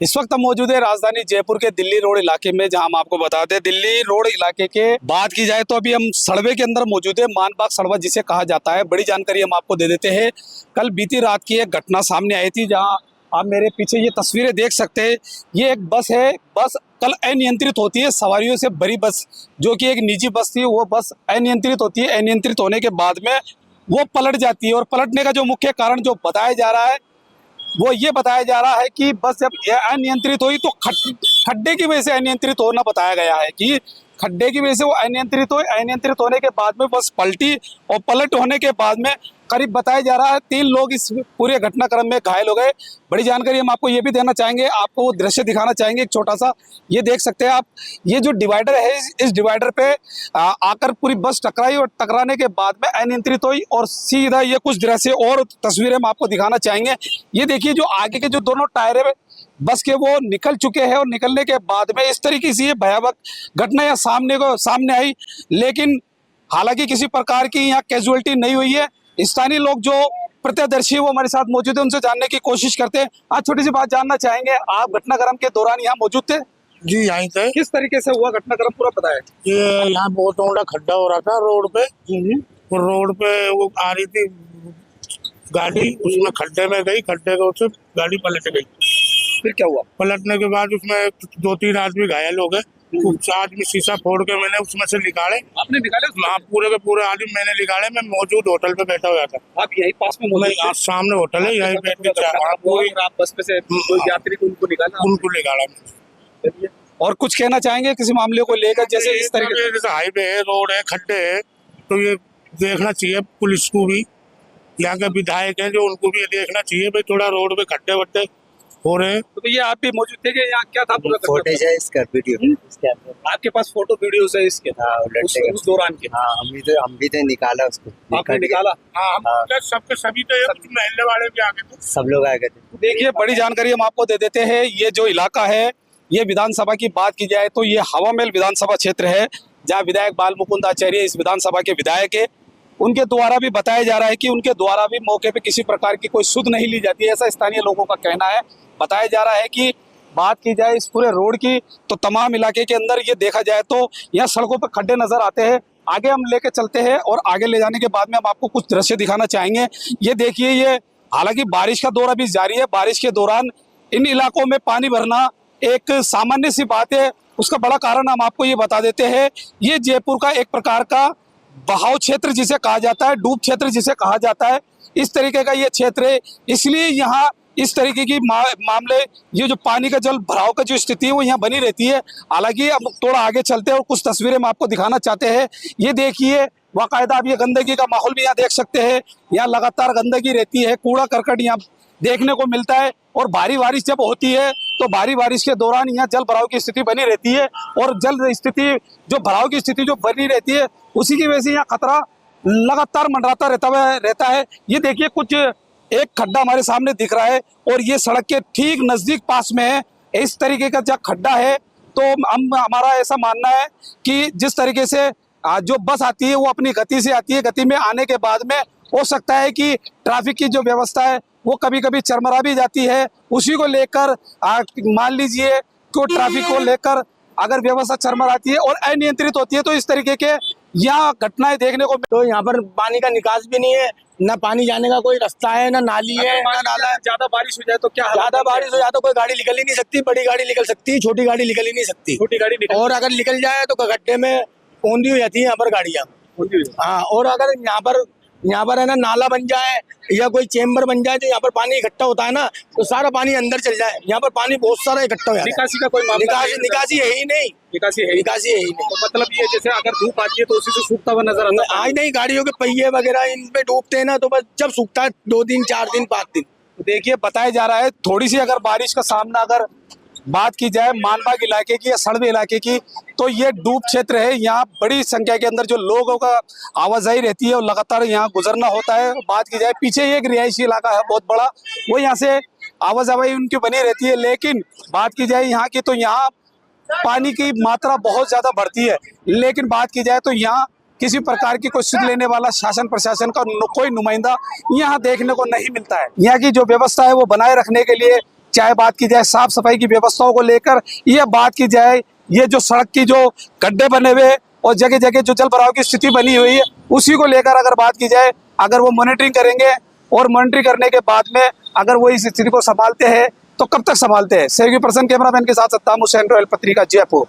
इस वक्त हम मौजूद है राजधानी जयपुर के दिल्ली रोड इलाके में, जहां हम आपको बताते हैं दिल्ली रोड इलाके के बात की जाए तो अभी हम सड़वे के अंदर मौजूद है। मानबाग सड़वा जिसे कहा जाता है। बड़ी जानकारी हम आपको दे देते हैं। कल बीती रात की एक घटना सामने आई थी, जहां आप मेरे पीछे ये तस्वीरें देख सकते हैं। ये एक बस है। बस कल अनियंत्रित होती है, सवारियों से भरी बस जो कि एक निजी बस थी, वो बस अनियंत्रित होती है। अनियंत्रित होने के बाद में वो पलट जाती है, और पलटने का जो मुख्य कारण जो बताया जा रहा है वो ये बताया जा रहा है कि बस जब अनियंत्रित हुई तो खड्डे की वजह से अनियंत्रित होना बताया गया है कि खड्डे की वजह से वो अनियंत्रित हुई। अनियंत्रित होने के बाद में बस पलटी, और पलट होने के बाद में करीब बताया जा रहा है 3 लोग इस पूरे घटनाक्रम में घायल हो गए। बड़ी जानकारी हम आपको ये भी देना चाहेंगे, आपको वो दृश्य दिखाना चाहेंगे एक छोटा सा। ये देख सकते हैं आप, ये जो डिवाइडर है, इस डिवाइडर पे आकर पूरी बस टकराई, और टकराने के बाद में अनियंत्रित हुई और सीधा ये कुछ दृश्य और तस्वीरें हम आपको दिखाना चाहेंगे। ये देखिए, जो आगे के जो दोनों टायर है बस के वो निकल चुके हैं, और निकलने के बाद में इस तरीके से ये भयावह घटना यहाँ सामने आई। लेकिन हालांकि किसी प्रकार की यहाँ कैजुअलिटी नहीं हुई है। स्थानीय लोग जो प्रत्यक्षदर्शी वो हमारे साथ मौजूद है, उनसे जानने की कोशिश करते हैं। आज छोटी सी बात जानना चाहेंगे, आप घटनाक्रम के दौरान यहाँ मौजूद थे? जी यहीं थे। किस तरीके से हुआ घटनाक्रम, पूरा पता है? ये यहाँ बहुत बड़ा खड्डा हो रहा था रोड पे। और रोड पे वो आ रही थी गाड़ी, उसमें खड्डे में गई, खड्डे के उससे गाड़ी पलट गई। फिर क्या हुआ? पलटने के बाद उसमें 2-3 आदमी घायल हो गए। कुछ आदमी शीशा फोड़ के मैंने उसमें से निकाले। आपने निकाले? हाँ, पूरे के पूरे आदमी मैंने निकाले। मैं मौजूद होटल पे बैठा हुआ था। आप यही पास में मौजूद थे? सामने होटल है, यहीं बैठ के आप बस में से यात्री को उनको निकाला? और कुछ कहना चाहेंगे किसी मामले को लेकर, जैसे इस तरीके से? जैसे हाईवे है, रोड है, खड्डे है, तो ये देखना चाहिए पुलिस को भी। यहाँ के विधायक हैं जो, उनको भी ये देखना चाहिए भाई, थोड़ा रोड पे खड्डे वड्डे हो रहे हैं। तो ये आप भी मौजूद थे कि यहाँ क्या था पूरा? फोटेज है इसका, वीडियो इसके अंदर। आपके पास फोटो वीडियोस है इसके? उस दौरान के? हाँ, हम भी थे, निकाला उसको। आपने निकाला? हाँ, हम सबके सभी थे, महल्ले वाले भी आ गए थे, सब लोग आ गए थे। देखिए, बड़ी जानकारी हम आपको दे देते हैं। ये जो इलाका है, ये विधानसभा की बात की जाए तो ये हवामहल विधानसभा क्षेत्र है, जहाँ विधायक बाल मुकुंद आचार्य इस विधानसभा के विधायक है। उनके द्वारा भी बताया जा रहा है कि उनके द्वारा भी मौके पे किसी प्रकार की कोई सुध नहीं ली जाती है, ऐसा स्थानीय लोगों का कहना है। बताया जा रहा है कि बात की जाए इस पूरे रोड की, तो तमाम इलाके के अंदर ये देखा जाए तो यहाँ सड़कों पर खड्डे नजर आते हैं। आगे हम लेके चलते हैं, और आगे ले जाने के बाद में हम आपको कुछ दृश्य दिखाना चाहेंगे। ये देखिए, ये हालांकि बारिश का दौर अभी जारी है। बारिश के दौरान इन इलाकों में पानी भरना एक सामान्य सी बात है। उसका बड़ा कारण हम आपको ये बता देते हैं। ये जयपुर का एक प्रकार का बहाव क्षेत्र जिसे कहा जाता है, डूब क्षेत्र जिसे कहा जाता है, इस तरीके का ये क्षेत्र है। इसलिए यहाँ इस तरीके की मामले, ये जो पानी का जल भराव का जो स्थिति है वो यहाँ बनी रहती है। हालांकि अब थोड़ा आगे चलते हैं और कुछ तस्वीरें हम आपको दिखाना चाहते हैं। ये देखिए, बाकायदा आप ये गंदगी का माहौल भी यहाँ देख सकते हैं। यहाँ लगातार गंदगी रहती है, कूड़ा करकट यहाँ देखने को मिलता है। और भारी बारिश जब होती है तो भारी बारिश के दौरान यहाँ जल भराव की स्थिति बनी रहती है, और जल स्थिति जो भराव की स्थिति जो बनी रहती है, उसी की वजह से यहाँ खतरा लगातार मंडराता रहता है। ये देखिए, कुछ एक खड्डा हमारे सामने दिख रहा है, और ये सड़क के ठीक नजदीक पास में है। इस तरीके का जब खड्डा है तो हमारा ऐसा मानना है कि जिस तरीके से जो बस आती है वो अपनी गति से आती है। गति में आने के बाद में हो सकता है कि ट्रैफिक की जो व्यवस्था है वो कभी कभी चरमरा भी जाती है। उसी को लेकर मान लीजिए कि ट्रैफिक को लेकर अगर व्यवस्था चरमराती है और अनियंत्रित होती है, तो इस तरीके के यहाँ घटनाएं देखने को। तो यहाँ पर पानी का निकास भी नहीं है, ना पानी जाने का कोई रास्ता है, ना नाली है, ना नाला है। ज्यादा बारिश हो जाए तो क्या? ज्यादा बारिश हो जाए तो कोई गाड़ी निकल ही नहीं सकती। बड़ी गाड़ी निकल सकती है, छोटी गाड़ी निकल ही नहीं सकती। छोटी गाड़ी निकल, और अगर निकल जाए तो गड्ढे में औंधी हो जाती है यहाँ पर गाड़ियाँ। हाँ, और अगर यहाँ पर है ना नाला बन जाए या कोई चेम्बर बन जाए, तो यहाँ पर पानी इकट्ठा होता है ना, तो सारा पानी अंदर चल जाए। यहाँ पर पानी बहुत सारा इकट्ठा हो जाता है। निकासी का कोई मामला? निकासी है ही नहीं। निकासी है ही नहीं। तो मतलब ये जैसे अगर धूप आती है तो उसी से सूखता हुआ नजर आता है? आज नहीं, गाड़ियों के पहिए वगैरह इन पे डूबते हैं ना, तो बस जब सूखता है 2 दिन 4 दिन 5 दिन। देखिए, बताया जा रहा है थोड़ी सी अगर बारिश का सामना अगर बात की जाए मानबाग इलाके की या सड़वे इलाके की, तो ये डूब क्षेत्र है। यहाँ बड़ी संख्या के अंदर जो लोगों का आवाजाही रहती है और लगातार यहाँ गुजरना होता है। बात की जाए, पीछे एक रिहायशी इलाका है बहुत बड़ा, वो यहाँ से आवाजाही उनकी बनी रहती है। लेकिन बात की जाए यहाँ की, तो यहाँ पानी की मात्रा बहुत ज्यादा बढ़ती है। लेकिन बात की जाए तो यहाँ किसी प्रकार की कोई सुध लेने वाला शासन प्रशासन का कोई नुमाइंदा यहाँ देखने को नहीं मिलता है। यहाँ की जो व्यवस्था है वो बनाए रखने के लिए चाहे बात की जाए साफ सफाई की व्यवस्थाओं को लेकर, यह बात की जाए ये जो सड़क की जो गड्ढे बने हुए और जगह जगह जो जल भराव की स्थिति बनी हुई है उसी को लेकर अगर बात की जाए, अगर वो मॉनिटरिंग करेंगे और मॉनिटरिंग करने के बाद में अगर वो इस स्थिति को संभालते हैं तो कब तक संभालते हैं। सहयोगी पर्सन कैमरामैन के साथ सत्ताम हुसैन, रॉयल पत्रिका, जयपुर।